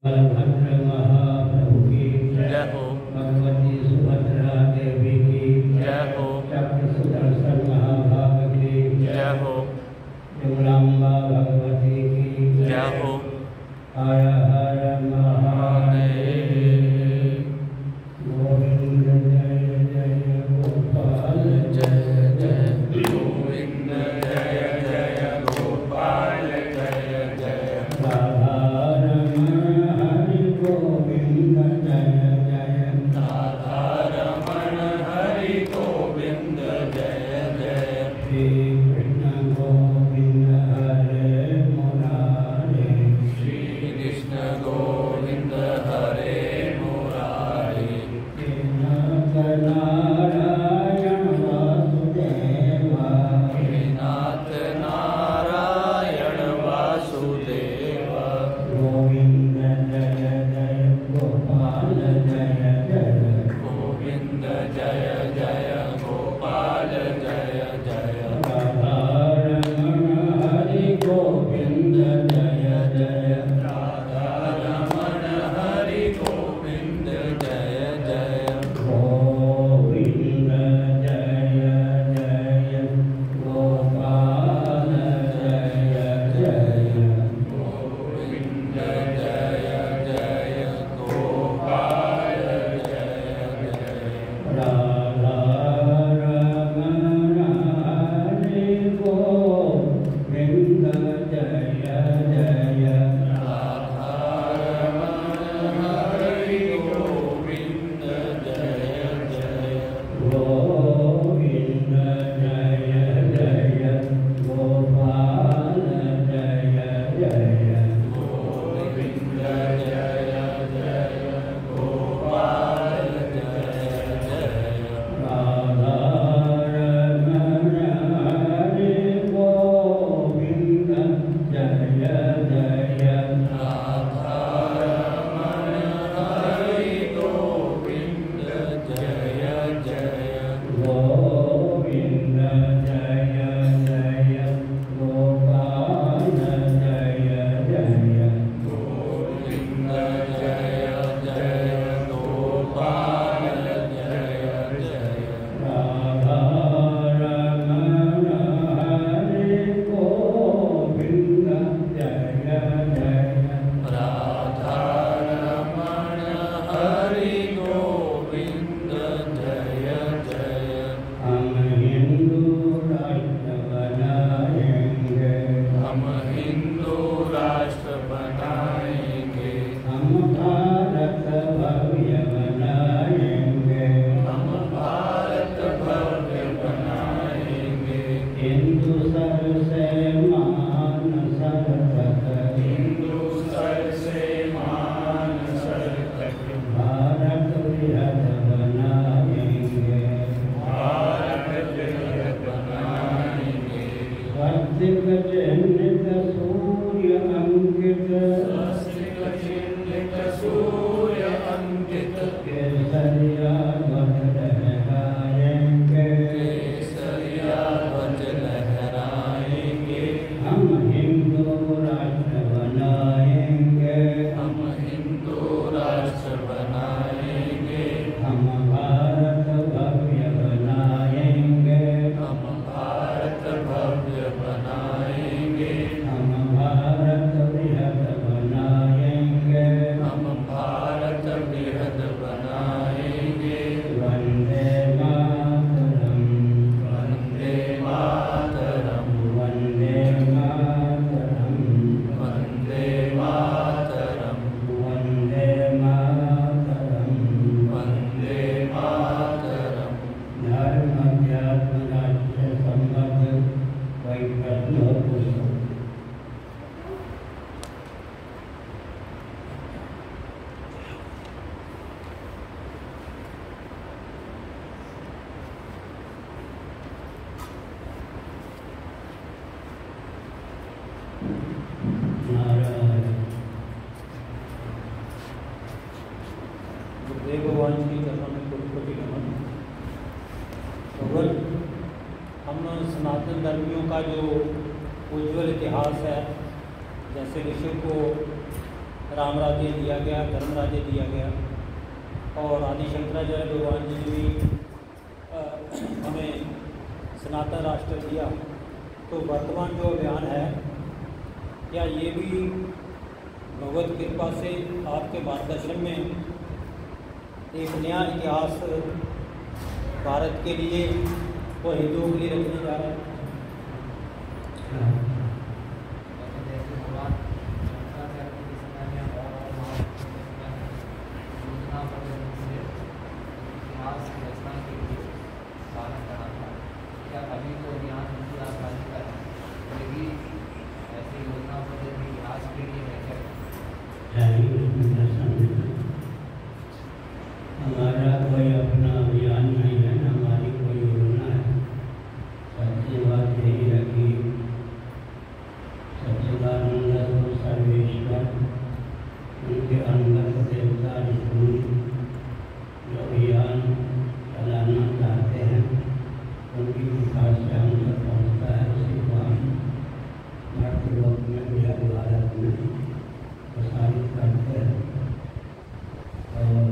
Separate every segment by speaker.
Speaker 1: बलभद्र महाप्रभु की
Speaker 2: जय हो।
Speaker 1: भगवती सुभद्रा देवी की
Speaker 2: जय हो।
Speaker 1: चक्र सुदर्शन महाभाग की
Speaker 2: जय हो।
Speaker 1: जगदम्बा भगवती की
Speaker 2: जय हो।
Speaker 1: हर हर महादेव। गोविंद जय जय गोपाल
Speaker 2: जय जय गोविंद जय जय गोपाल जय जय
Speaker 1: राधारमण हरि गोविंद जय जय
Speaker 2: राधारमण हरि गोविंद जय जय
Speaker 1: श्री कृष्ण गोविंद हरे मुरारे
Speaker 2: श्री कृष्ण गोविंद हरे मुरारी
Speaker 1: नारायण वासुदेवा
Speaker 2: नाथ नारायण वासुदेव
Speaker 1: गोविंद जय जय गोपाल जय जय
Speaker 2: गोविंद जय जय गोपाल जय जय
Speaker 1: राधारमण हरि गोविंद जय जय
Speaker 2: राधारमण हरि गोविंद जय जय
Speaker 1: गोविंद जय जय गोपाल जय जय
Speaker 2: गोविंद जय जय गोपाल जय जय
Speaker 1: राधारमण हरि गोविंद जय जय
Speaker 2: राधारमण हरि गोविंद जय जय
Speaker 1: गोविंद जय जय गोपाल जय जय
Speaker 2: गोविंद जय जय गोपाल जय जय
Speaker 1: राधारमण हरि गोविंद जय जय
Speaker 2: राधारमण हरि गोविंद जय जय
Speaker 1: गोविंद जय जय गोपाल जय जय
Speaker 2: गोविंद जय जय गोपाल जय जय
Speaker 1: राधारमण हरि गोविंद जय जय
Speaker 2: राधारमण हरि गोविंद जय जय
Speaker 1: हम हिंदू राष्ट्र बनाएंगे
Speaker 2: हम हिंदू राष्ट्र बनाएंगे
Speaker 1: हम भारत भव्य बनाएंगे
Speaker 2: हम भारत भव्य बनाएंगे
Speaker 1: हिंदू सर से मान सर तक
Speaker 2: हिंदू सर से मान सर तक
Speaker 1: भारत बृहद बनाएंगे
Speaker 2: भारत बृहद बनाएंगे
Speaker 1: स्वस्तिक चिह्नित सूर्य अंकित
Speaker 2: स्वस्तिक चिह्नित सूर्य अंकित
Speaker 1: केसरिया ध्वज लहराएंगे
Speaker 2: केसरिया ध्वज लहराएंगे
Speaker 1: हम हिंदू राष्ट्र बनाएंगे
Speaker 2: हम हिंदू राष्ट्र बनाएंगे
Speaker 1: हम भारत भव्य बनाएंगे
Speaker 2: हम भारत भव्य बनाएंगे
Speaker 1: हम भारत बृहद बनाएंगे
Speaker 2: हम भारत बृहद बनाएंगे
Speaker 1: वंदे मातरम
Speaker 2: वंदे मातरम
Speaker 1: वंदे मातरम
Speaker 2: वंदे मातरम
Speaker 1: वंदे मातरम
Speaker 2: वंदे मातरम
Speaker 1: धर्म अध्यात्म राष्ट्र संबद्ध वैकल्प पुरुषों नारायण
Speaker 3: गुरुदेव भगवान की चरणों में कोटि कोटि नमन। भगवान हम सनातन धर्मियों का जो उज्ज्वल इतिहास है, जैसे ऋषि को राम राज्य दिया गया, धर्म राज्य दिया गया और आदि शंकराचार्य भगवान जी ने भी हमें सनातन राष्ट्र दिया। तो वर्तमान जो अभियान है, क्या ये भी भगवत कृपा से आपके मार्गदर्शन में एक नया इतिहास भारत के लिए और हिंदुओं के लिए रखने जा रहा है?
Speaker 1: हमारा कोई अपना अभियान नहीं है, हमारी कोई योजना है। सच्ची बात यही है कि सच्चिदानंद स्वरूप सर्वेश्वर उनके अंदर देवता ऋषि जो अभियान चलाना चाहते हैं उनकी कृपा से हम तक पहुँचता है। उसी को हम मध्य लोक में भी भारत में प्रसारित करते हैं। और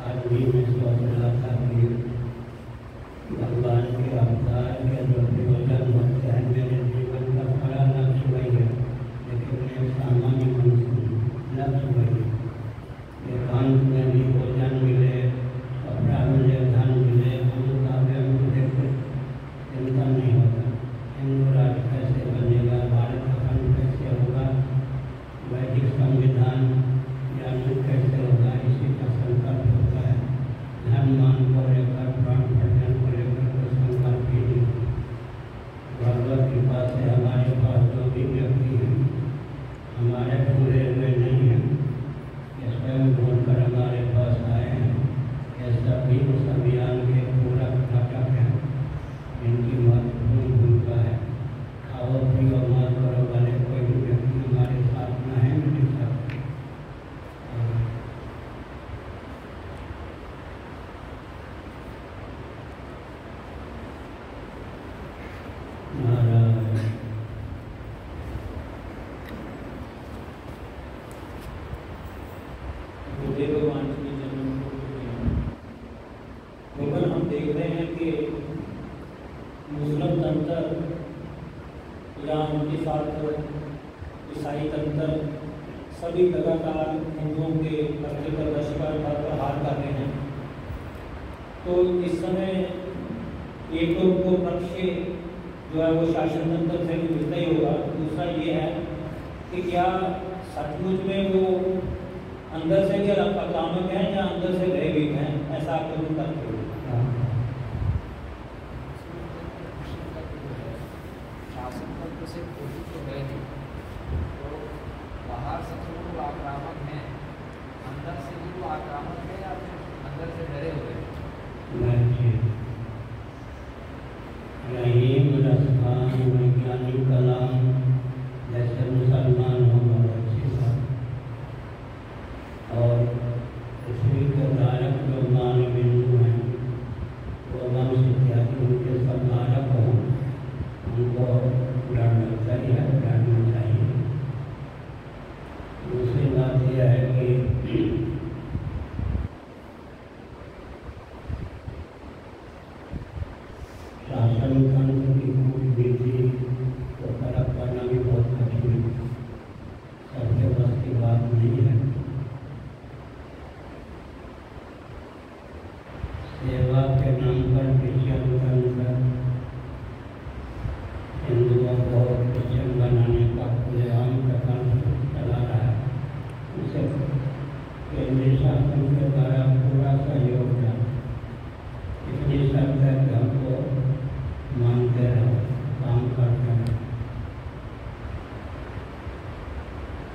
Speaker 1: आज भी मैं सोच रहा था कि भगवान के अवतार के जो प्रयोजन होते हैं, मेरे जीवन का बड़ा लक्ष्य वही है, लेकिन मैं सामान्य मनुष्य हूँ, लक्ष्य वही है। एकांत में भी भोजन मिले, कपड़ा मिले, धन मिले, मुझे चिंता नहीं होता। हिंदू राष्ट्र कैसे बनेगा, भारत अखंड कैसे होगा, वैदिक संविधान कैसे होगा, इसी का संकल्प होता है। धन मान को लेकर, प्राण भजन को लेकर कोई संकल्प ही नहीं। भगवत कृपा से हमारे पास जो भी व्यक्ति हैं, हमारे पूरे हुए नहीं हैं, ये स्वयं ढूंढकर हमारे पास आए हैं। ये सभी उस अभियान के पूरा घटक हैं, इनकी महत्वपूर्ण भूमिका है। खाओ पियो मत करो वाले कोई भी व्यक्ति हमारे साथ न है, मेरे साथ
Speaker 3: भगवान की जन्म भगवान हम देख रहे हैं कि मुस्लिम तंत्र या उनके साथ ईसाई तंत्र सभी लगातार हिंदुओं के कब्जे पर बहिष्कार का प्रहार कर रहे हैं। तो इस समय एक तो उनको पक्ष जो है वो शासन तंत्र से भी मिलता ही होगा। दूसरा ये है कि क्या सचमुच में वो अंदर से क्या आक्रामक हैं या अंदर से भयभीत हैं, ऐसा आकलन करते हो?
Speaker 4: शासन तंत्र से कोशिश तो है नहीं, तो बाहर से जो लोग आक्रामक हैं, अंदर से भी वो आक्रामक है या फिर अंदर से डरे हुए हैं?
Speaker 1: रहीम, रसखान, वैज्ञानिक कलाम जैसे मुसलमान हो बहुत अच्छी बात। और पृथ्वी के धारक जो मान बिंदु हैं, वो वंश इत्यादि उनके सब धारक हों, उनको डर लगता ही है, डरना चाहिए। दूसरी बात यह है कि शासन तंत्र की कूटनीति को परख करना भी बहुत कठिन है, सबके बस की बात नहीं है। सेवा के नाम पर क्रिश्चियन तंत्र हिंदुओं को क्रिश्चियन बनाने का खुलेआम प्रकल्प चला रहा है। उसे केंद्रीय शासन के द्वारा पूरा सहयोग है। इतनी शर्त है कि हमको मानते रहो, काम करते रहो।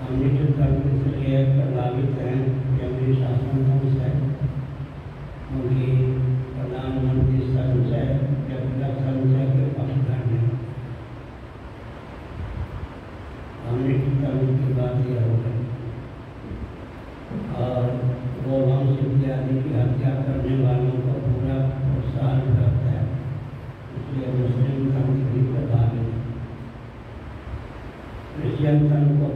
Speaker 1: हम निश्चित धर्म इसलिए प्रभावित हैं केंद्रीय शासन से, क्योंकि प्रधानमंत्री संचय व्यक्तिगत संचय के पक्षधर हैं। हम निश्चित धर्म की बात यह हो गई और वो वंश इत्यादि की हत्या करने वालों को पूरा प्रोत्साहन करता है, इसलिए मुस्लिम तंत्र भी प्रभावित है। क्रिश्चियन तंत्र को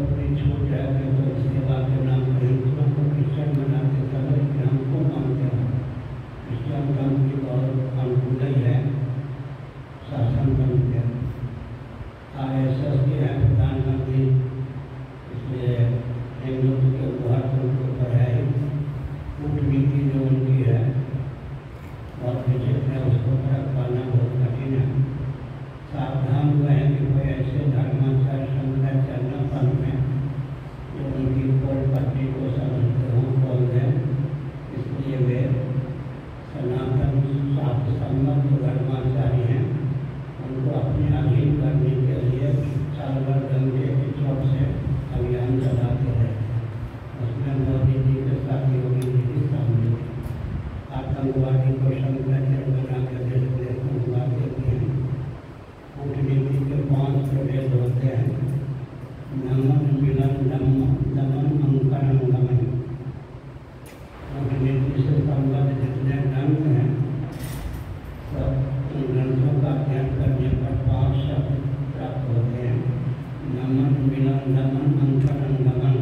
Speaker 1: अंतरन गमन,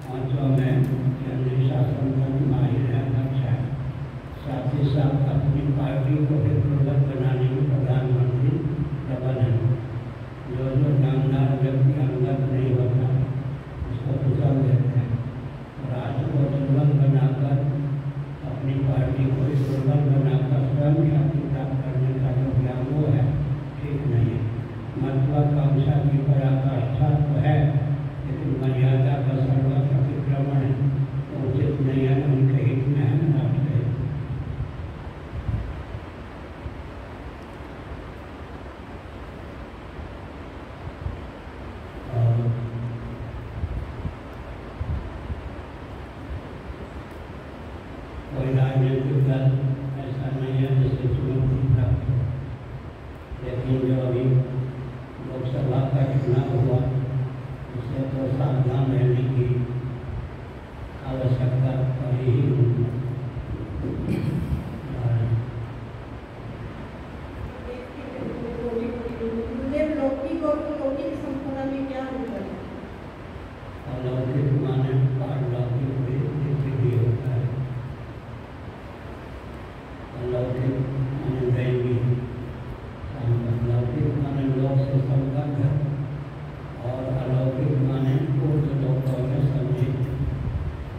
Speaker 1: पाँचों में अनुशासन में माहिर है, दक्ष है। साथ ही साथ अपनी पार्टी को भी प्रबल बनाने में प्रधानमंत्री प्रबल है। जो नामदार व्यक्ति अंगत नहीं होता उसको कुचल देते हैं। राष्ट्र को दुर्बल बनाकर अपनी पार्टी को दुर्बल बनाकर स्वयं ख्याति प्राप्त करने का जो व्यामोह है ठीक नहीं है। महत्वाकांक्षा की पराकाष्ठा तो है, लेकिन मर्यादा का सर्वत्र अतिक्रमण है तो उचित नहीं है। उनके हित में है राष्ट्र हित। कोई राजनीतिक दल ऐसा नहीं है जिससे चुनौती प्राप्त हो, लेकिन जो अभी लोकसभा का चुनाव हुआ उससे तो सावधान रहने की आवश्यकता पड़ी ही अलौकिक माने पारलौकिक भी होता है। अलौकिक माने दैवी, अलौकिक माने लोक से संबद्ध और अलौकिक माने पूर्व लोकों में संचित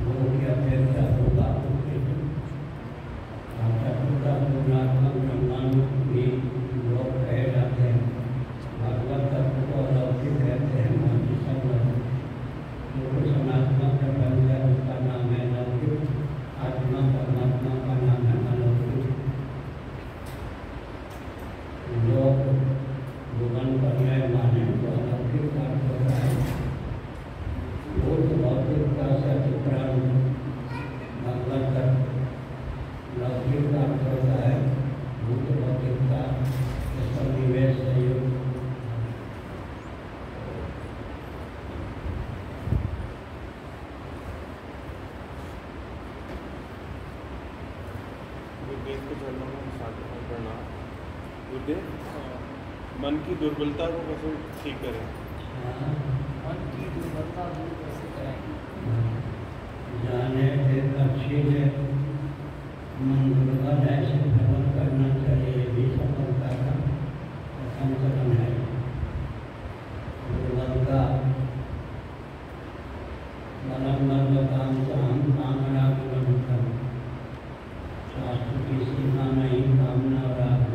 Speaker 1: वो की अपेक्षा होगा। चतुर्था पूर्णात्मक ब्रह्मांड भी लोग कहे जाते हैं। भगवत तत्व को अलौकिक कहते हैं। जो कुछ अनात्मक प्रपंच है उसका नाम है लौकिक, आत्मा परमात्मा का नाम है अलौकिक। लोक भुवन पर्याय माने तो अलौकिक का अर्थ होता है भूत भौतिक का अतिक्रांत। भगवत तत्व लौकिक का अर्थ होता है भूत भौतिक का सन्निवेश से युक्त।
Speaker 5: मन की दुर्बलता को कैसे ठीक करें?
Speaker 4: मन की दुर्बलता दूर कैसे करें?
Speaker 1: जाने एक अच्छी है मन दुर्बल है, इसे भ्रमण करना चाहिए। ये भी सफलता का प्रथम कदम है। दुर्बलता बलम बलवताम चाम कामना विवंतम, शास्त्र की सीमा नहीं कामना और राग।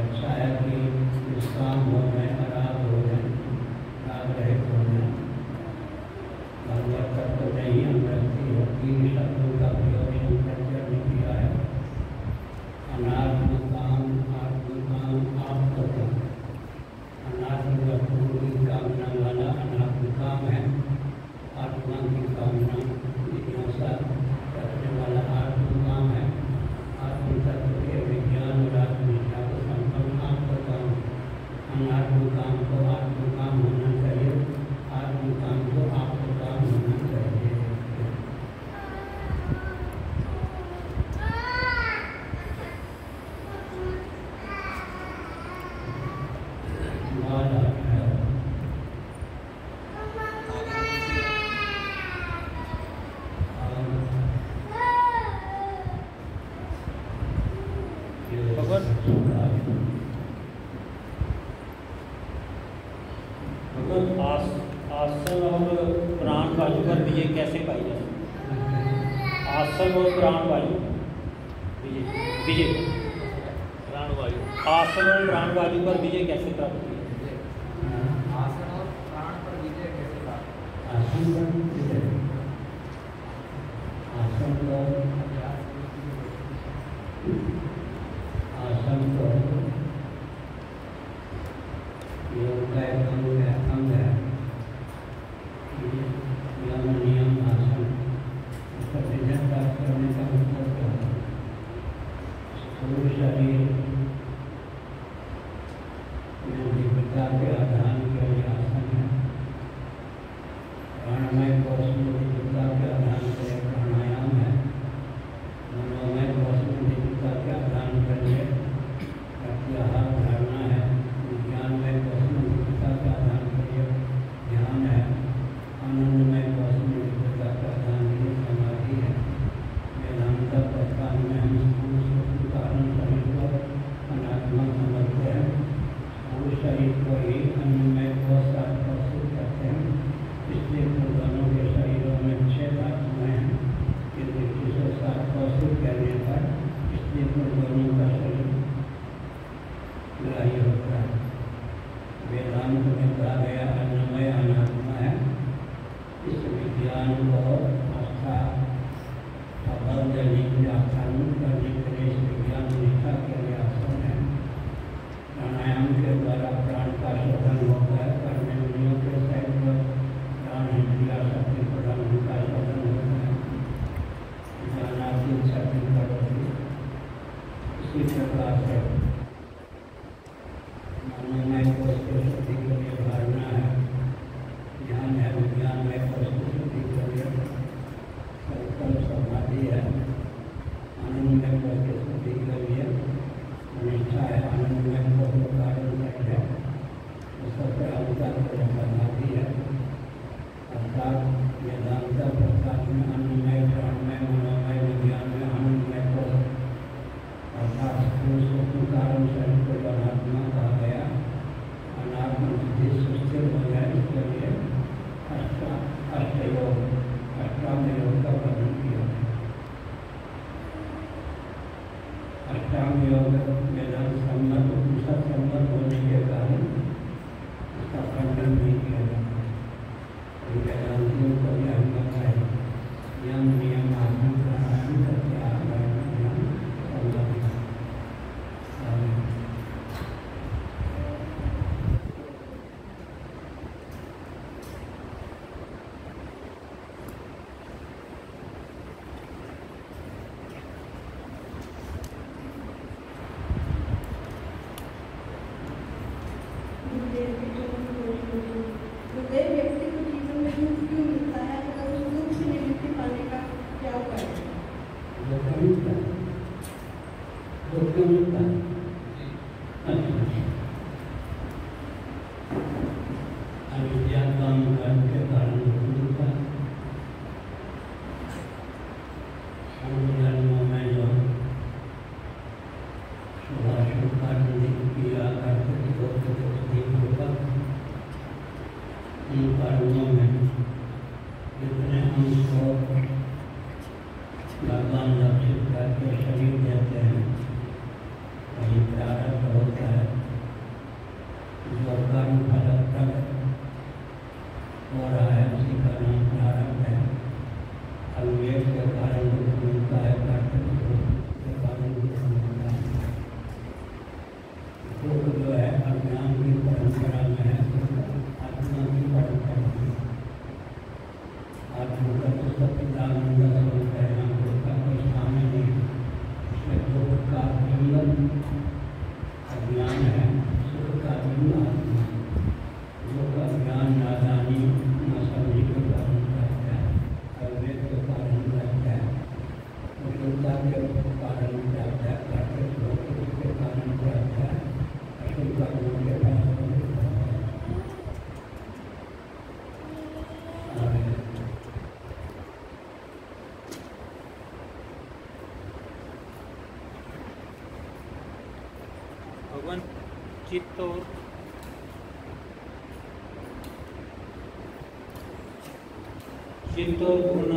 Speaker 1: अच्छा है कि निष्काम हो जाए, अराग हो जाए, राग रहित हो जाए। भगवत तत्व नहीं अमृति होती। शब्दों का प्रयोग शंकराचार्य ने किया है। अनात्म काम, आत्मकाम, आत्मकाम। अनात्म वस्तुओं की कामना वाला अनात्म काम है। आत्मा की कामना जिज्ञासा रखने वाला आत्म काम है। आत्म तत्व के विज्ञान और आत्मविद्या को संपन्न आत्मकाम। अनात्म काम को आत्मकाम होना चाहिए, आत्म काम को आत्मकाम होना चाहिए।
Speaker 3: आसन और प्राण वायु पर विजय कैसे पाई जा सकती है? आसन और प्राण वायु विजय
Speaker 5: प्राण वायु,
Speaker 3: आसन और प्राण वायु पर विजय कैसे प्राप्त की?
Speaker 4: आसन और प्राण पर विजय कैसे प्राप्त?
Speaker 1: आसन पर विजय, आसन को योग का अंग है। यम नियम आसन, उसका विजय प्राप्त करने का मतलब क्या है? स्थूल शरीर में दिव्यता के आधान के लिए आसन है। प्राणमय कोश में दिव्यता के आधान के लिए प्राणायाम है। मनोमय कोश में दिव्यता के आधान के लिए प्रत्याहार धारणा है। विज्ञानमय कोश में दिव्यता के आधान के लिए ध्यान है। अष्टांग योग वेदांत सम्मत उपनिषद सम्मत होने के कारण उसका खंडन नहीं किया जाता। वेदांतियों को यह मत है यम नियम आसन प्राणायाम प्रत्याहार ध्यान समाधि।
Speaker 3: भगवान चित्त और गुण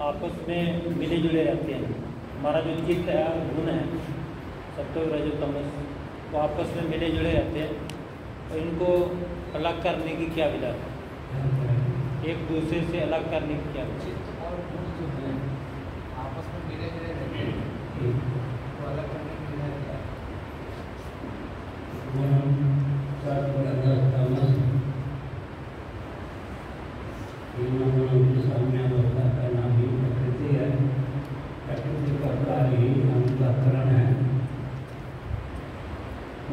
Speaker 3: आपस में मिले जुले रहते हैं। हमारा जो चित्त है गुण है सत्व रजो तमस वो आपस में मिले जुले रहते हैं। और इनको अलग करने की क्या विधा है? एक दूसरे से अलग करने की क्या विधा?
Speaker 4: चित्त और गुण जो है आपस में मिले जुले रहते हैं, तो अलग करने की विधा क्या है?
Speaker 1: प्रकृति है, प्रकृति का कार्य ही अंतःकरण है।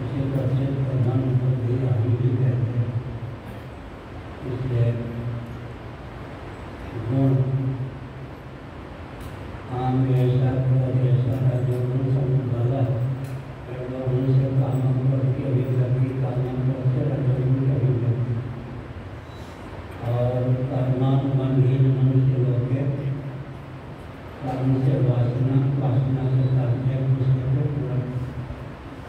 Speaker 1: उसी प्रसिद्ध प्रधान बुद्धि आदि भी कहते हैं। इसलिए गुण आम ऐसा क्रोध ऐसा रजोगुण संबंध रजोगुण से कामक क्रोध की अभिव्यक्ति, कामक क्रोध से रजोगुण की अभिव्यक्ति। और कर्मानुबंधहीन मनुष्य लोग के कर्म से वासना, वासना से तात्पर्य उससे पूर्ण,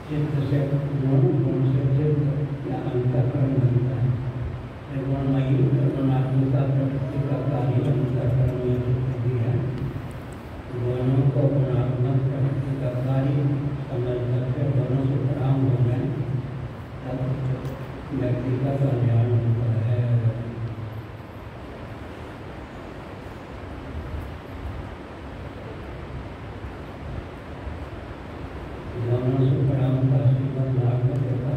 Speaker 1: चित्त से गुण, गुण से चित्त या अंतःकरण बनता है। गुणमयी गुणात्मिका प्रकृति का कार्य अंतःकरण में प्रकृति है। गुणों को गुणात्मक प्रकृति का कार्य समझ करके दोनों से प्रणाम हो जाए तब व्यक्ति का कल्याण होता है। दोनों से प्रणाम का श्रीमद् भागवत का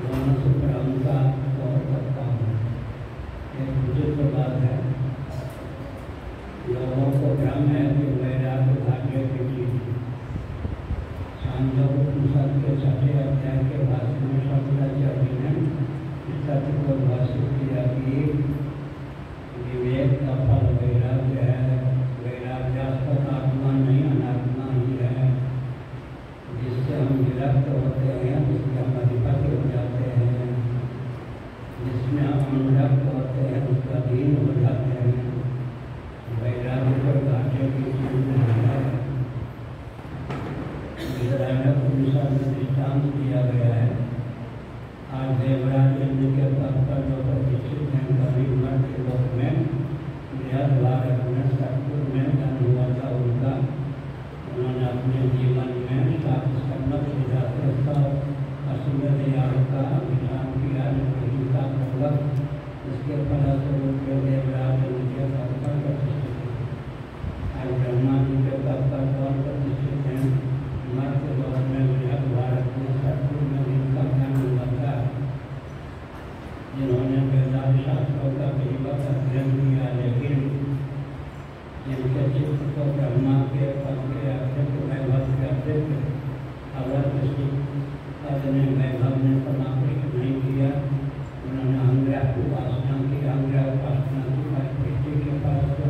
Speaker 1: दोनों से प्रणाम का और करता हूँ। एक विचित्र बात है, लोगों को भ्रम है कि वैराग्य भाग्य की चीज। सांख्य उपनिषद के छठे अध्याय के भाष्य में शंकराचार्य ने इस तथ्य को भाषित किया कि विवेक का फल वैराग्य है। वैराग्यास्पद आत्मा नहीं, अनात्मा ही है, जिससे हम विरक्त होते हैं, जिससे हम अधिपति हो जाते हैं, जिसमें हम अनुरक्त होते हैं, उसका अधीन हो जाते हैं। वैराग्य को घाटे की चीज नहीं है। उपनिषद में दृष्टांत दिया गया है। आज देवराज इंद्र के पद पर जो प्रतिष्ठित हैं, कभी मध्य लोक में बृहद भारत में सतपुर में जन्म हुआ था उनका, जिन्होंने वेदांत शास्त्रों का जीवक अध्ययन किया, लेकिन जिनके चित्त को ब्रह्मा के पद के अतिरिक्त वैभव के अतिरिक्त अगर किसी पद ने वैभव ने समाप्त नहीं किया, उन्होंने अंग्रह उपासना की, अंग्रह उपासना की परिस्थिति के पास तो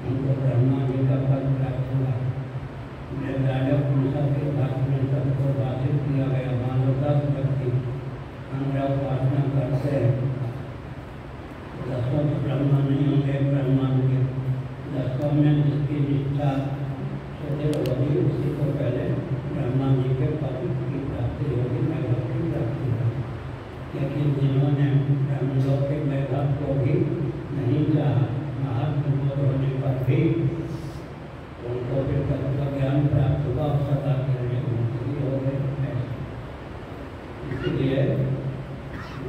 Speaker 1: उनको ब्रह्मा जी का पद प्राप्त हुआ। वेदांत पुरुषों के भक्त में सबको बाधित किया गया। मानव 10 व्यक्ति अंग्रह उपासना करते हैं, 10 ब्रह्मा नहीं होंगे, ब्रह्मा होंगे। 10 में जिसकी इच्छा सुदृढ़ होगी उसी को पहले ब्रह्मा जी के पद की प्राप्ति होगी, वैभव की प्राप्ति होगी। लेकिन जिन्होंने ब्रह्मलोक के वैभव को भी नहीं चाहा, महात्मा होने पर भी उनको फिर तत्व ज्ञान प्राप्त हुआ, सदा के लिए मुक्ति हो गई। इसलिए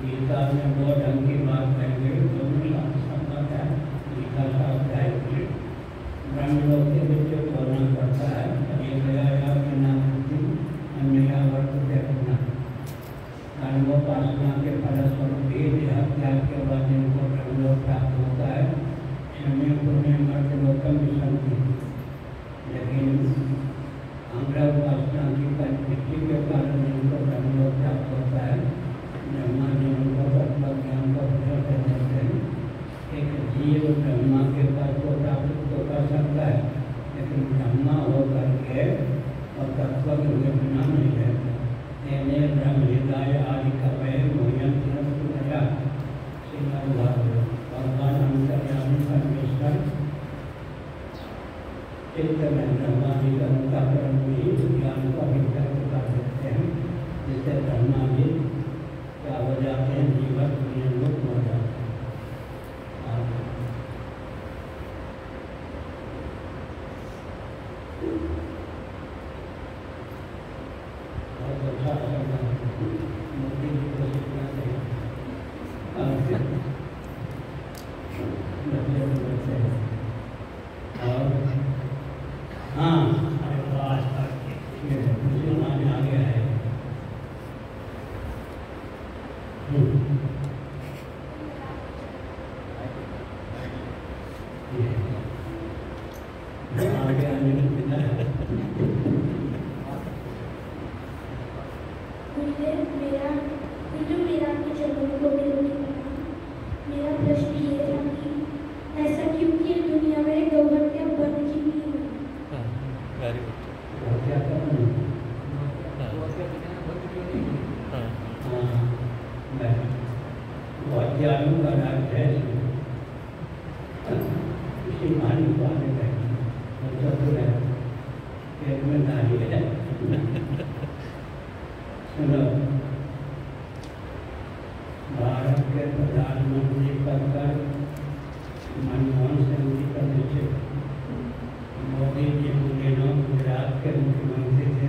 Speaker 1: गीता में 2 ढंग की बात कही गई, दोनों संगत है। गीता का अध्याय ब्रह्मलोक के बच्चे बोलना पड़ता है, एक गया के नाम अन्य वर्त देखना। कर्मोपासना के फलस्वरूप भी देह त्याग के बाद जिनको ब्रह्मलोक प्राप्त होता है, क्षम्य पुण्य मर्त्यलोकम विसंति। लेकिन अंग्रह उपासना की परिस्थिति के कारण जिनको ब्रह्मलोक प्राप्त होता है, ब्रह्मा जी उनको तत्व ज्ञान को उपदेश देते हैं। एक जीव ब्रह्मा के पद को प्राप्त तो कर सकता है, लेकिन ब्रह्मा होकर के और तत्व के हुए बिना नहीं रहता। तेने ब्रह्म हृदय आदि कवय मोहन तिरस्कृतया श्रीमद्भागवत। भगवान अंतर्यामी परमेश्वर चित्त में ब्रह्मा जी का उनका कर्म भी ज्ञान को अभिव्यक्त कर देते हैं, जिससे ब्रह्मा जी क्या हो जाते हैं, जीवन नियमित हो जाते हैं। बहुत अच्छा मोदी जी को सीखना चाहिए। और हाँ, मुसलमान आ गया है। आगे आने में कितना है?
Speaker 6: मेरा के चरणों को मेरा प्रश्न ये था कि ऐसा क्यों कि दुनिया में गौहत्या बंद की हुई है?
Speaker 1: ज्ञानों का राज है, इसी मानी को आने गए पेट में नारी है। सुनो, भारत के प्रधानमंत्री पद पर मनमोहन सिंह जी का निश्चित, मोदी जी दिनों गुजरात के मुख्यमंत्री थे।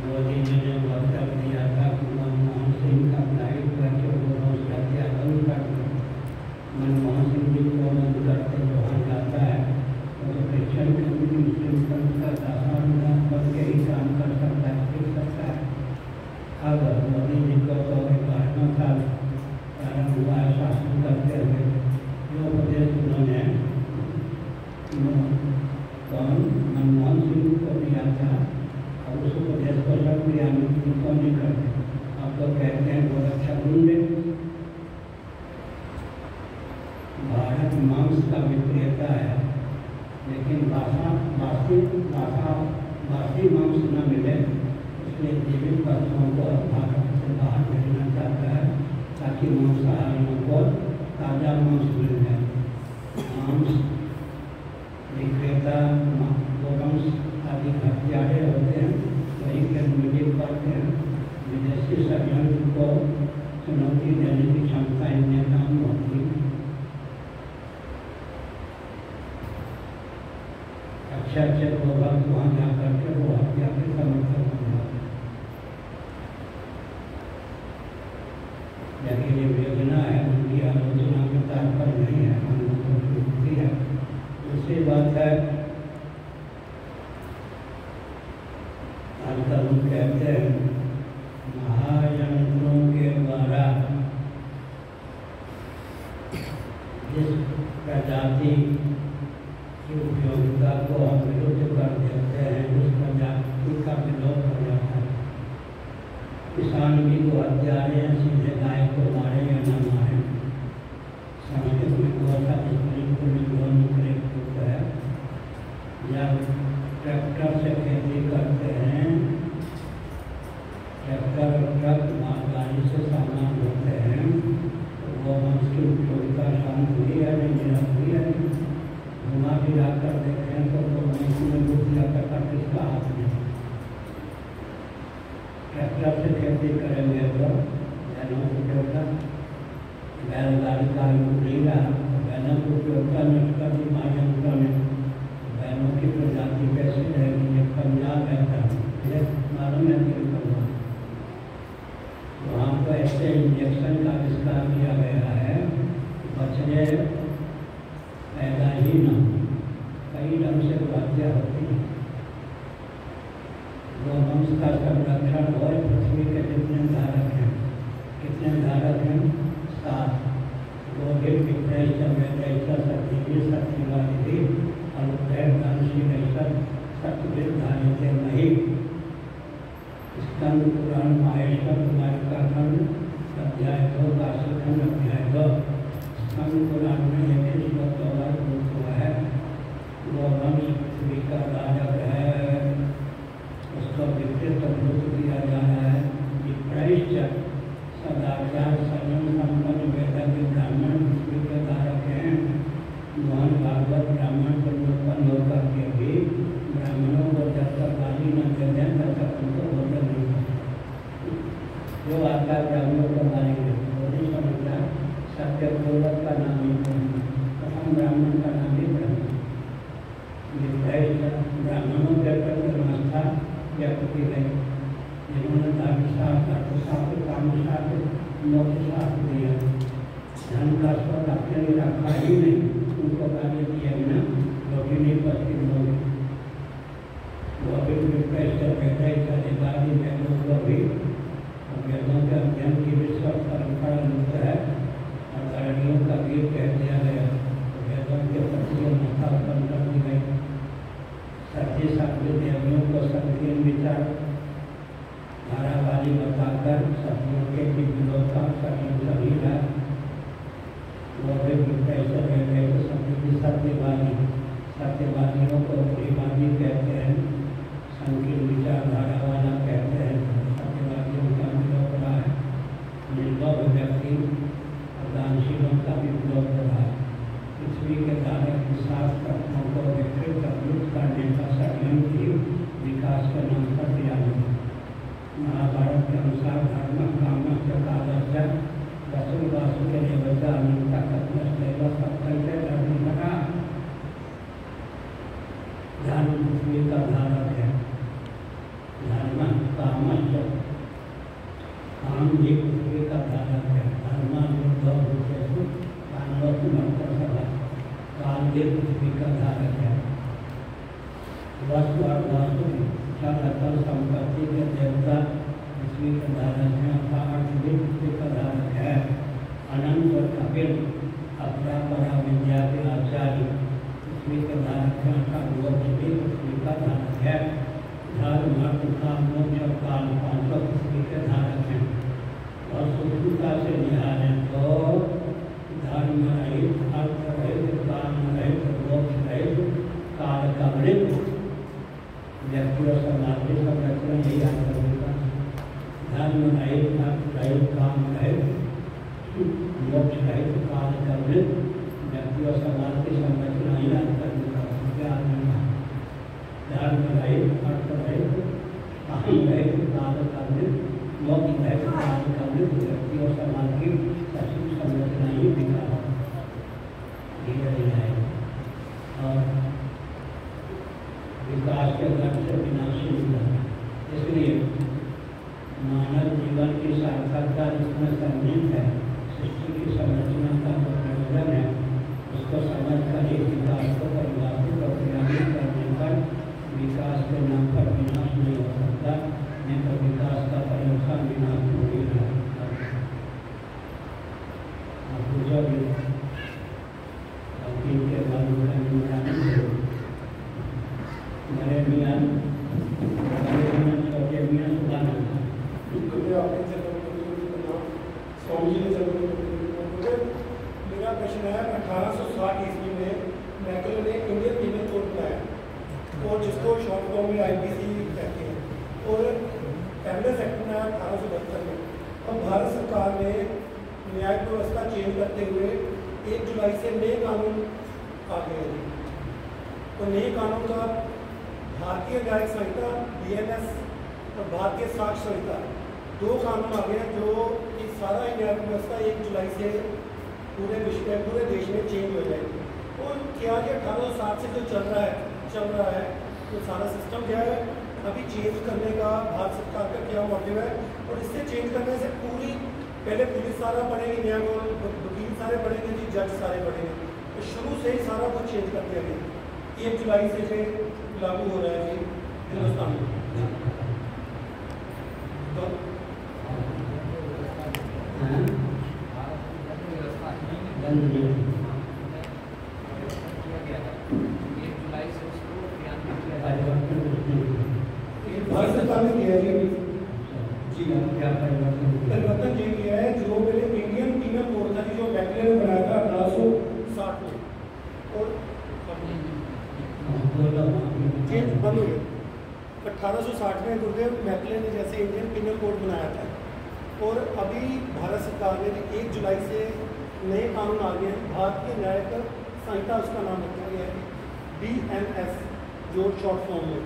Speaker 1: मोदी जी ने वक्तव्य दिया था कि मनमोहन सिंह का दायित्व करके दोनों का त्याग कर दो। मनमोहन सिंह जी को मन करते वहाँ जाता है तो क्रिश्चियन कम्युनिटी मुस्लिम पंथ का दासान बन के ही काम कर सकता है, सीख सकता है। अब मोदी जी को तो 11वां साल प्रारंभ हुआ है शासन करते हुए, जो उपदेश उन्होंने कौन मनमोहन सिंह को दिया था, और उस उपदेश को सब क्रियान्वित क्यों नहीं करते? अब तो कहते हैं बहुत अच्छा गुण है। भारत मांस का विक्रेता है, लेकिन बासी मांस न मिले, इसलिए जीवित पशुओं को भारत से बाहर भेजना चाहता है, ताकि मांसाहारियों को ताज़ा मांस मिल जाए। मांस विक्रेता गोवंश आदि हत्यारे होते हैं, वही के मीटिंग करते हैं। विदेशी षड्यंत्र को चुनौती देने की क्षमता इन नेताओं में होती है। अच्छे गोवंश वहाँ जा करके वो हत्या के समर्थन होंगे। लेकिन ये योजना है, उनकी आलोचना के तात्पर्य नहीं है, अनुमति है। दूसरी बात है, आजकल हम कहते हैं महायंत्रों के द्वारा प्रजाति की उपयोगिता को हम विरुद्ध कर देते हैं, उस प्रजाति का विलोप हो जाता है। किसान भी को हत्यारे हैं, सीधे गाय को मारे या न मारे। संस्कृत में बहुत सा है, जब ट्रैक्टर से खेती करते हैं, ट्रैक्टर और ट्रक मालगाड़ी से सामान ढोते हैं, तो वो वंश की उपयोगिता शांत हुई है नहीं, निरस्त हुई है नहीं। घुमा फिरा कर देखें तो वंश में बुद्धिया करता किसका हाथ में। ट्रैक्टर से खेती करेंगे तो बैलों की उपयोगिता, बैलगाड़ी का नहीं रहा, बैलों की उपयोगिता नष्ट कर दी महायंत्र ने। बैलों की प्रजाति कैसे रहेगी? ये पंजाब रहता है, मालूम है कि वहाँ पर ऐसे इंजेक्शन का आविष्कार किया गया है, बछड़े पैदा ही न हो, कई ढंग से हत्या होती है। वो वंश का संरक्षण हो। पृथ्वी के कितने धारक हैं? कितने धारक हैं? 7। गोहिर विक्रय समय सत्य सत्यवादी अनुदय धनशील सत्यविद धारित नहीं। स्कंद पुराण माहेश्वर कुमार का खंड अध्याय 2 काशीखंड अध्याय 2। स्कंद पुराण में एक ही श्लोक हुआ है। वो वंश पृथ्वी का राजक है, उसको विकृत भूत दिया जा रहा है। विप्रैश्च सदाचार संयम संपन्न वेदज्ञ ब्राह्मण पृथ्वी के धारक हैं। मोहन भागवत ब्राह्मण को उत्पन्न होकर के भी ब्राह्मणों को जब तक गाली न दे दें तब तक उनको भोजन नहीं करते। जो आता है ब्राह्मणों को मारेंगे, वो नहीं समझता सत्य पूर्वक का नाम ही ब्राह्मण, प्रथम ब्राह्मण का नाम ही ब्राह्मण। ब्राह्मणों के प्रति व्यवस्था व्यक्त की गई, जिन्होंने धर्मशास्त्र, अर्थशास्त्र, कामशास्त्र, मोक्षशास्त्र दिया। धन का स्वर अपने लिए रखा ही नहीं, उनको गाली दिया बिना रोटी नहीं पचती लोग। वो भी कैसे बैठे अधिकारी वेदों को भी, वेदों के अध्ययन की विश्व परंपरा मुक्त है और धरणियों का वीर कह दिया गया। तो वेदों के प्रति ममता उत्पन्न कर दी गई। सभी सभी देवियों को संकीर्ण विचार धारावाली बताकर सपनों के विरोध का सभी है। वो भी कैसे बैठे तो सभी सत्यवादी, सत्यवादियों को बुरीवादी कहते हैं, संकीर्ण विचारधारा वाला कहते हैं। सत्यवादियों का विरोध रहा है, निर्लोभ व्यक्ति और दानशीलों का भी विरोध रहा है। पृथ्वी के धारक विशास तत्वों को विकृत अवरुद्ध करने का षड्यंत्र की विकास के नाम पर दिया गया। महाभारत के अनुसार धर्म काम से कादर्श वसुल वासु के देवता अनंता कथन सत्य धर्म घटा। धर्म पृथ्वी का धारक है। धर्म काम भी पृथ्वी का धारक है। धर्म काल भी पृथ्वी का धारक है। वस्तु और वास्तु चल संपत्ति के देवता पृथ्वी का धारक है। अर्थ भी पृथ्वी का धारक है। अनंत और कपिल अपरापरा विद्या के आचार्य पृथ्वी के धारक है। मोक्ष भी पृथ्वी का धारक है। धर्म अर्थ काम मोक्ष और काल पांचों पृथ्वी के धारक हैं। और सूक्ष्मता से निहारें तो धर्म रहित, अर्थ रहित, काम रहित, मोक्ष रहित, काल का मृत व्यक्ति और समाज की संरचना यही आता होगा। धर्म रहित, अर्थ रहित, काम रहित, मोक्ष रहित, काल का मृत व्यक्ति और समाज की संरचना ही आता होगा। धर्म रहित, अर्थ रहित, काम रहित, काल का मृत, मोक्ष रहित, काल का मृत व्यक्ति और समाज की सचिव संरचना ही विकास है। और विकास के घर से विनाशी होता है। इसलिए मानव जीवन की सार्थकता इसमें सम्मिलित है। सृष्टि की संरचना का जो प्रयोजन है उसको समझ कर एक विकास को परिभाषित और क्रियान्वित करने पर विकास के नाम पर विनाश नहीं हो सकता। नहीं तो विकास का पर्यवसान विनाश हो ही रहा है। अब पूछो भी
Speaker 7: मुझे मेरा प्रश्न है 1860 ईस्वी में मैकल ने इंडियन पीनल कोड बनाया और जिसको शॉर्ट फॉर्म में IPC कहते हैं और एविडेंस एक्ट बनाया 1872 में। अब भारत सरकार ने न्यायिक व्यवस्था चेंज करते हुए 1 जुलाई से नए कानून आ गए हैं। तो नए कानून का भारतीय न्यायिक संहिता BNS और भारतीय साक्ष्य संहिता 2 कानून आ गए हैं जो कि सारा न्यायिक व्यवस्था 1 जुलाई से पूरे विश्व में पूरे देश में चेंज हो जाएगी। और क्या ये 1860 से जो चल रहा है तो सारा सिस्टम क्या है अभी चेंज करने का भारत सरकार का क्या मोटिव है? और इससे चेंज करने से पूरी पहले पुलिस सारा पढ़ेगी, न्याय वकील सारे पढ़ेंगे जी, जज सारे पढ़ेंगे। तो शुरू से ही सारा कुछ चेंज कर दिया गया। 1 जुलाई से लागू हो रहा है जी हिंदुस्तान में। तो भारत सरकार ने किया है जी
Speaker 1: क्या
Speaker 7: परिवर्तन ये किया है जो पहले इंडियन पीनल कोड था जो मैकले ने बनाया था 1860 में और चेंज बंद हो गया। 1860 में गुरुदेव मैकले ने जैसे इंडियन पीनल कोड बनाया था और अभी भारत सरकार ने 1 जुलाई से नए कानून आ गए हैं। भारतीय न्यायिक संहिता उसका नाम रखा गया है BNS जो शॉर्ट फॉर्म में।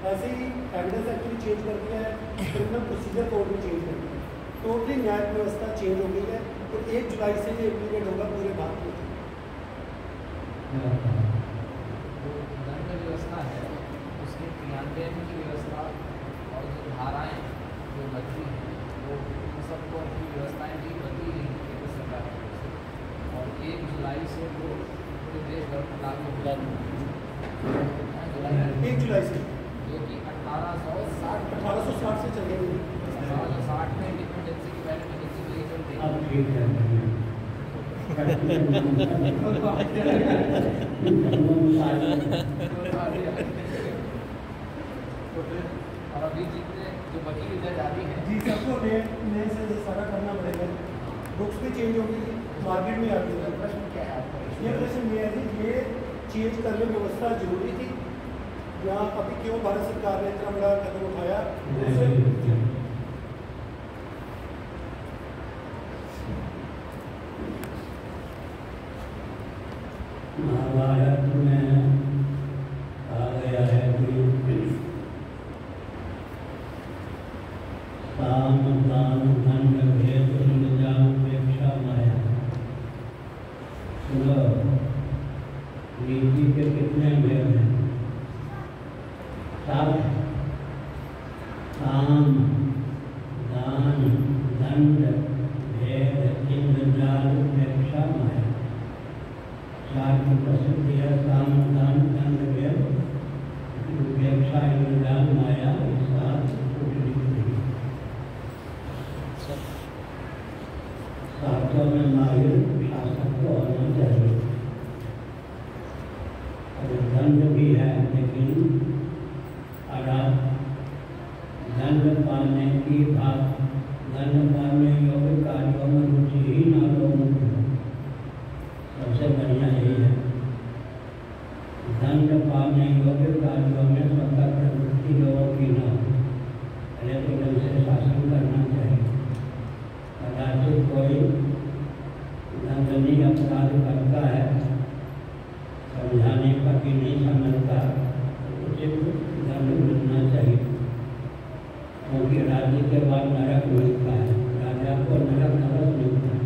Speaker 7: ऐसे ही एविडेंस एक्ट भी चेंज कर दिया है, क्रिमिनल प्रोसीजर कोड भी चेंज कर दिया है। टोटली न्यायिक व्यवस्था चेंज हो गई है और 1 जुलाई से ये इम्प्लीमेंट होगा पूरे भारत में।
Speaker 4: दंड व्यवस्था है उसके क्रियान्वयन की व्यवस्था और जो धाराएं जो बदली हैं वो उन सबको अपनी व्यवस्थाएं भी बदली गई केंद्र सरकार की तरफ से और 1 जुलाई से वो पूरे देश भर में लागू हो जाएगी।
Speaker 7: 1 जुलाई से
Speaker 4: जो कि 1860
Speaker 7: से चलेगी।
Speaker 4: 1860 में इंडिपेंडेंसी की वैलिडिटी के लिए चलती है।
Speaker 1: अब ठीक है
Speaker 4: और अभी जितने जो वकील जज आदि हैं
Speaker 7: जी सबको नए से सारा करना पड़ेगा। बुक्स भी चेंज होगी, मार्केट में आ गई।
Speaker 4: प्रश्न क्या है आपका?
Speaker 7: ये प्रश्न ये है कि ये चेंज करने व्यवस्था जरूरी थी या अभी क्यों भारत सरकार ने इतना बड़ा कदम उठाया?
Speaker 1: महाभारत में कहा गया है कि साम दान दंड भेद उपेक्षा माया। सुनो, नीति के कितने भेद हैं? साम दान दंड भेद इंद्रजाल उपेक्षा माया। 4 की प्रसिद्धि है साम दान दंड भेद उपेक्षा इंद्रजाल माया। शास्त्रों में माहिर शासक को होना चाहिए। अगर दंड भी है लेकिन अगर दंड पाने की बात दंड पाने योग्य कार्यों में रुचि ही ना लोगों को, सबसे बढ़िया यही है। दंड पाने योग्य कार्यों में स्वतः प्रवृत्ति लोगों की न हो, पहले तो ढंग से शासन करना चाहिए। कदाचित कोई दंडनीय अपराध करता है, समझाने का भी नहीं समझता, उचित दंड मिलना चाहिए। क्योंकि राज्य के बाद नरक मिलता है, राजा को नरक नरक मिलता है।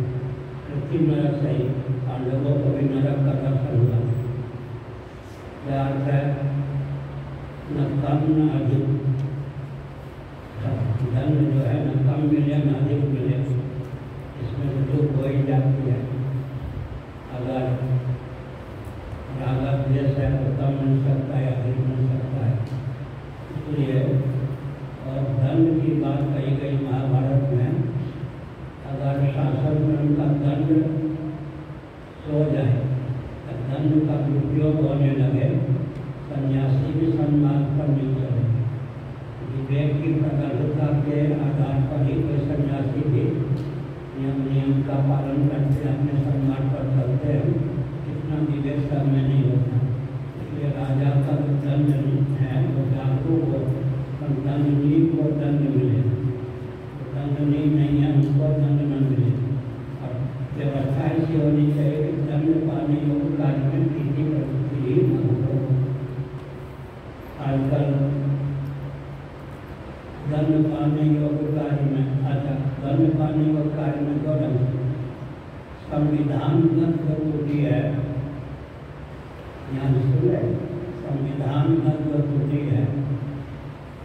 Speaker 1: पृथ्वी नरक सही, पांडवों को भी नरक का दर्शन हुआ। क्या अर्थ है? न कम न अधिक। दंड जो है न कम मिले न अधिक मिले, इसमें तो कोई जाती है। अगर रागत देश है तो कम मिल सकता है, अधिक मिल सकता है। इसलिए और दंड की बात कही गई महाभारत में। अगर शासन में उनका दंड सो जाए, दंड का दुरुपयोग होने लगे, सन्यासी भी सम्मान पर नहीं चले। विवेक की प्रगल्भता के आधार पर ही कोई सन्यासी भी नियम नियम का पालन करते हैं, अपने सम्मान पर चलते हैं, इतना विवेक सब में नहीं होता। इसलिए राजा का जो दंड है वो जागरूक हो, दंडनीय को दंड मिले, दंडनीय नहीं है उनको दंड न मिले। और व्यवस्था ऐसी होनी चाहिए कि दंड पाने योग्य कार्य में किसी प्रवृत्ति ही न हो। आजकल दंड पाने योग्य कार्य में दंड पाने योग्य कार्य में दो ढंग संविधानगत जो त्रुटि है, यहाँ सुने संविधानगत जो त्रुटि है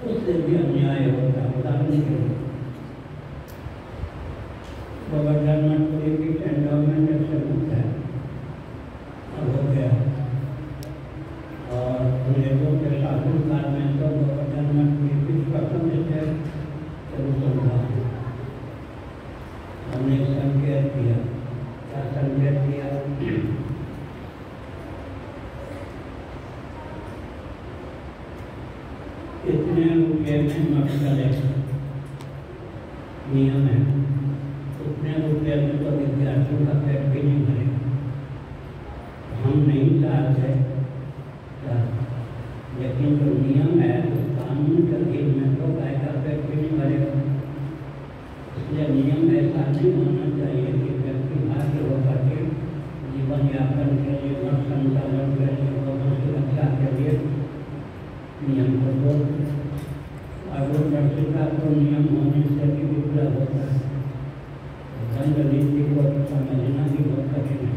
Speaker 1: उससे भी अन्याय होता है। उदाहरण के लिए गवर्नमेंट पुलिस एंडोमेंट से मुक्त है, अब हो गया। और अंग्रेजों के शासन काल में तो गवर्नमेंट पुलिस प्रथम से हमने संकेत किया, क्या संकेत किया? इतने रुपये में मकसद नियम है, उतने रुपये में तो विद्यार्थियों का पेट भी नहीं भरेगा। हम नहीं चाहते, लेकिन जो नियम है उस कानून के अधीन में तो गाय का पेट भी नहीं भरेगा। इसलिए नियम ऐसा नहीं होना चाहिए कि व्यक्ति भाग्य होकर के जीवन यापन के लिए, घर संचालन के लिए, लोगों की रक्षा के लिए नियम को दो। पारदर्शिता को नियम होने से भी विपरीत होता है। दंड नीति को समझना भी बहुत कठिन है।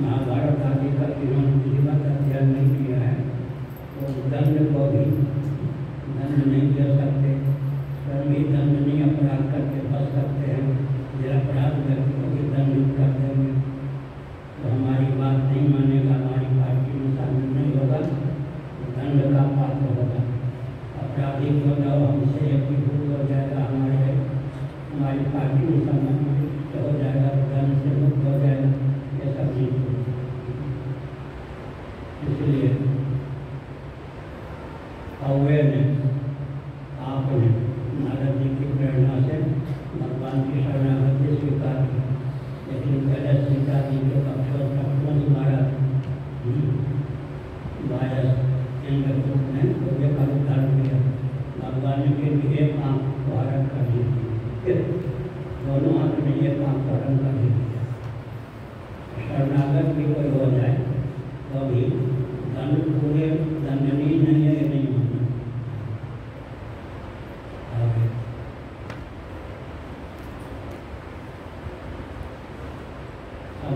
Speaker 1: महाभारत आदि का जिन्होंने जीवन अध्ययन नहीं किया है वो दंड को भी दंड नहीं दे सकते, कभी दंड नहीं अपराध करके बच सकते हैं। निरपराध व्यक्ति को भी दंडित कर देंगे तो हमारी बात नहीं मानेगा, हमारी पार्टी में शामिल नहीं होगा, दंड का पात्र होगा। अपराधी हो जाओ, हमसे एकीभूत हो जाएगा, हमारी पार्टी में सम्मिलित हो जाएगा, दंड से मुक्त हो जाएगा, ये सब नहीं होगा। इसलिए अवेयरनेस आपने नारद जी की प्रेरणा से भगवान की शरणागति स्वीकार की, लेकिन पहले सीता जी के पक्षों महाराज इंद्रकूट ने सूर्य का उद्धार किया। भगवान के लिए एक आँख को हरण कर दी, फिर दोनों हाथ में एक आँख को हरण कर दी। शरणागत भी कोई हो जाए तो भी दंड पूरे दंडनीय नहीं है, ये नहीं मानना।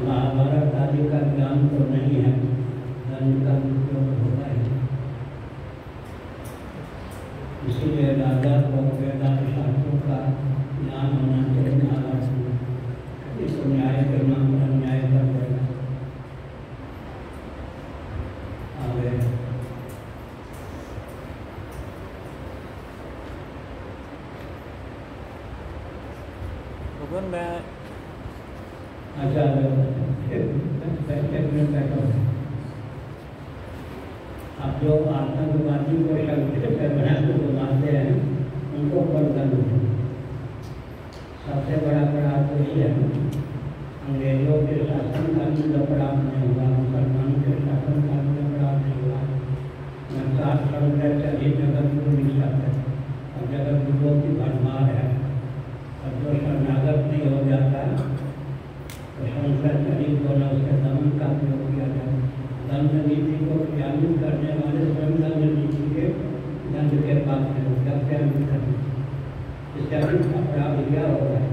Speaker 1: महाभारत आदि का ज्ञान तो नहीं है, दंड का उपयोग होता है। इसीलिए राजा को वेदांत शास्त्रों का ज्ञान होना चाहिए। महाभारत में इसको न्याय के नाम पर अन्याय कर देगा। आगे
Speaker 2: भगवान मैं
Speaker 1: अच्छा अब जो आतंकवादी को संगठित बना को मानते हैं उनको कौन दंड? सबसे बड़ा अपराध तो ये है, अंग्रेजों के शासन काल में अपराध नहीं हुआ, मुसलमानों के शासन काल में अपराध नहीं हुआ। मैं 7 समुद्र से अधिक जगत को मिल सकता है और जगत गुरुओं की भरमार है। अब जो शरणागत नहीं हो जाता तो शंकराचार्य द्वारा उसके दमन का प्रयोग किया जाए। दंड नीति को क्रियान्वित करने वाले स्वयं दंड नीति के दंड के पात्र हैं, क्रियान्वित करने इससे अधिक अपराध क्या हो रहा है।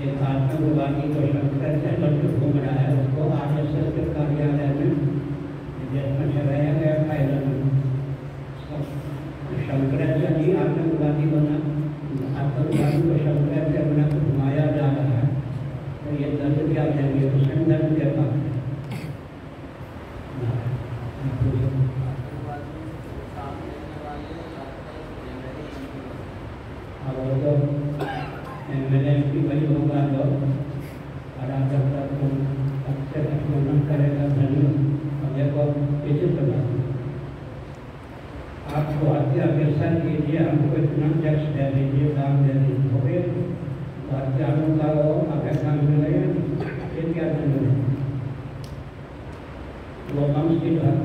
Speaker 1: एक आतंकवादी को शंकराचार्य घूम रहा है, उसको RSS के कार्यालय में विदेश में चलाया गया फाइल में। शंकराचार्य आतंकवादी बना, आतंकवादी को शंकराचार्य बना को घुमाया जा रहा है, तो ये दंड क्या देंगे? उसमें दंड के पात्र MLA वही होगा जो अच्छे संशोधन करेगा धनी। और देखो विचित्र बात, आपको हत्या अग्रसर कीजिए, हमको इतना टैक्स दे दीजिए, दाम दे दीजिए, हत्यारों का वो अपेक्षा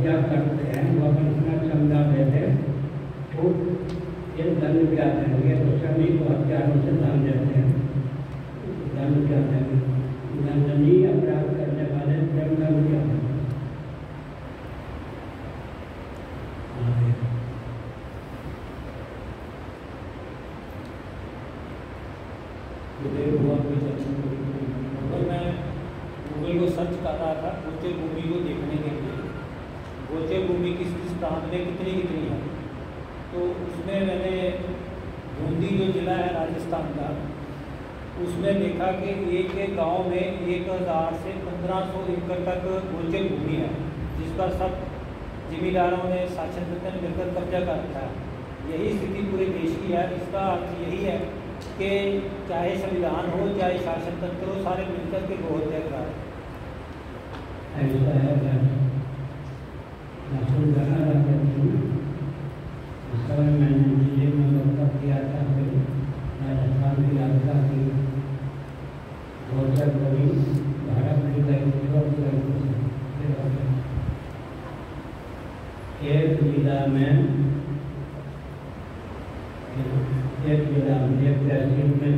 Speaker 1: हत्या करते हैं वो अपन अपना समझा देते तो ये दंड क्या देंगे, तो सभी को हत्यारों से दंड देते हैं। दंड क्या देंगे, दंडनीय अपराध करने वाले दंड क्या देंगे।
Speaker 3: और मैं गूगल को सर्च कर रहा था गोचर भूमि को देखने के लिए, गोचर भूमि किस प्रांत में कितनी है। तो उसमें मैंने बूंदी जो जिला है राजस्थान का, उसमें देखा कि एक एक गांव में 1000 से 1500 एकड़ तक गोचर भूमि है, जिस पर सब जमींदारों ने शासन तंत्र ने मिलकर कब्जा कर रखा है। यही स्थिति पूरे देश की है। इसका अर्थ यही है कि चाहे संविधान हो चाहे शासन तंत्र हो, सारे मिलकर के गौ हत्या करा रहे हैं।
Speaker 1: ऐसा है इस समय मैंने दिल्ली में वक्तव्य किया था कि राजस्थान की यात्रा की गोचर भूमि भारत की गई एक जिला में एक तहसील में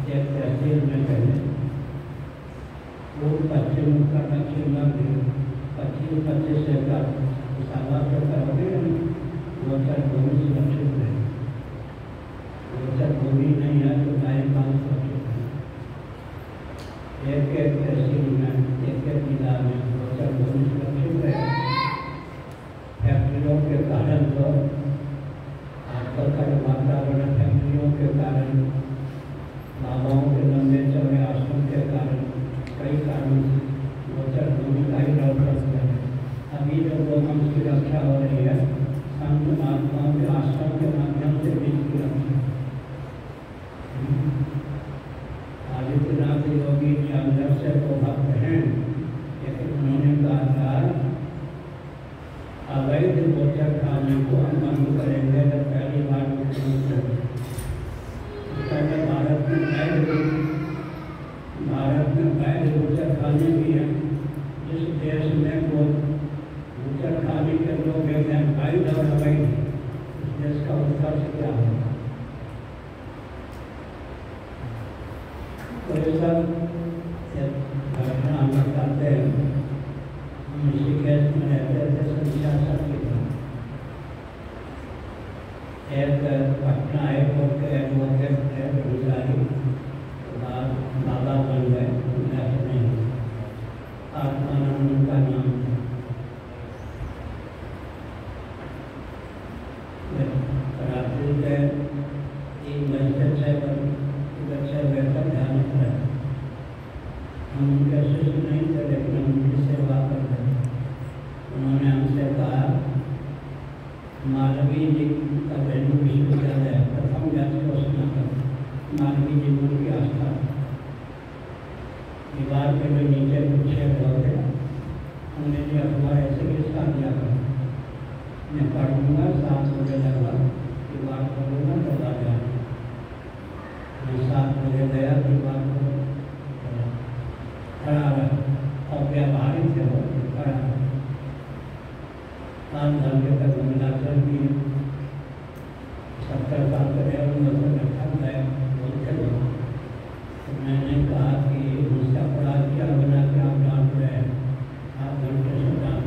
Speaker 1: एक तहसील में पहले वो पश्चिम का दक्षिण में 25 एकड़ सवा के करोगे गोचर भूमि सुरक्षित है। गोचर भूमि नहीं है तो टाइम पास सुरक्षित है। एक तहसील में एक जिला में गोचर भूमि सुरक्षित है। फैक्ट्रियों के कारण तो आजकल का वातावरण फैक्ट्रियों के कारण, बाबाओं के लंबे चौड़े आश्रम के कारण, कई कारण गोचर भूमि का ही डर करते हैं। अभी जो लोगों की रक्षा हो रही है संत महात्माओं के आश्रम के माध्यम से भी इसकी रक्षा। आदित्यनाथ योगी जी अंदर से तो भक्त हैं, लेकिन उन्होंने कहा अवैध गोचर खाने को हम बंद करेंगे जब पहली बार मुख्यमंत्री भारत में वैध गोचर खाने भी हैं। जिस देश में गोचर खाने के लोग हैं वैध और अवैध, उस देश का उत्कर्ष क्या होगा। तो ये सब घटना हम बताते हैं। हम ऋषिकेश में रहते थे संख्यासक के एक पटना हाईकोर्ट के एडवोकेट थे अधिकारी, बाबा बन गए, नहीं आत्मानंद का नाम था। रात्रि के 3 बजे से 6 बजे तक ध्यान रखते। हम उनके शिष्य नहीं थे, लेकिन हम उनकी सेवा करते थे। उन्होंने हमसे कहा मालवीय जी का हिंदू विश्वविद्यालय प्रथम व्यास घोषणा कर मालवीय जी की आस्था दीवार के भी नीचे कुछ छेद होते, हमने जी अखबार ऐसे किसका दिया कर मैं पढ़ूँगा 7 बजे लगभग दीवार खोलूँगा तो आ जाए। मैं 7 बजे गया, दीवार को खड़ा रहा और व्यावहारिक से हो खड़ा 5 घंटे तक मिलाकर भी 70 साल के रहे थक गए बोलते लोग। तो मैंने कहा कि उसका अपराध क्या बना के आप डांट रहे हैं, 7 घंटे से डांट।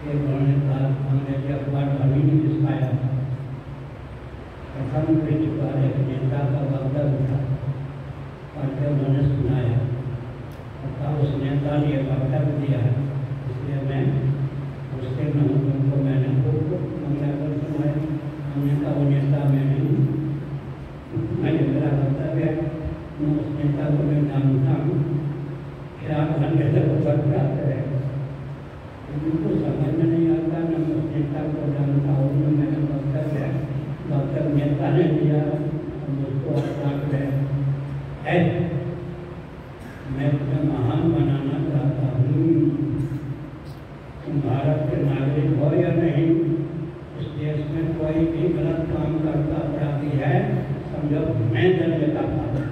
Speaker 1: एक उन्होंने कहा हमने जो अखबार अभी नहीं जिसकाया था, प्रथम पृष्ठ पर एक नेता का वक्तव्य था, पढ़ते उन्होंने सुनाया और उस नेता ने एक वक्तव्य दिया है, इसलिए मैं उसके उनको मैंने खूब मंगला कर सुनाया। हमने कहा वो नेता मैं नहीं, मैंने मेरा वक्तव्य है, मैं उस नेता को मैं जानता हूँ। फिर आप घंटे तक ऊपर जाते रहे, उनको समझ में नहीं आता। मैं उस नेता को जानता हूँ, मैंने वक्तव्य है, वक्तव्य नेता ने दिया, हम उसको अपराध रहे है। मैं तुम्हें महान बनाना चाहता हूँ। तुम भारत के नागरिक हो या नहीं, इस देश में कोई भी गलत काम करता अपराधी है, समझो मैं दंड का पात्र।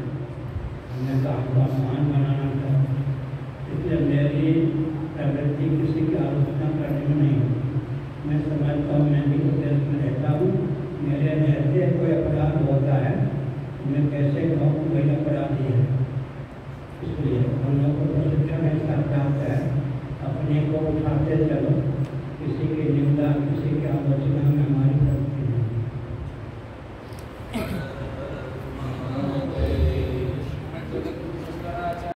Speaker 1: मैं काम को आसान बनाना था, इसलिए मेरी प्रवृत्ति किसी की आलोचना करने में नहीं होती। मैं समझता हूँ मैं भी तो देश में रहता हूँ, मेरे रहते कोई अपराध होता है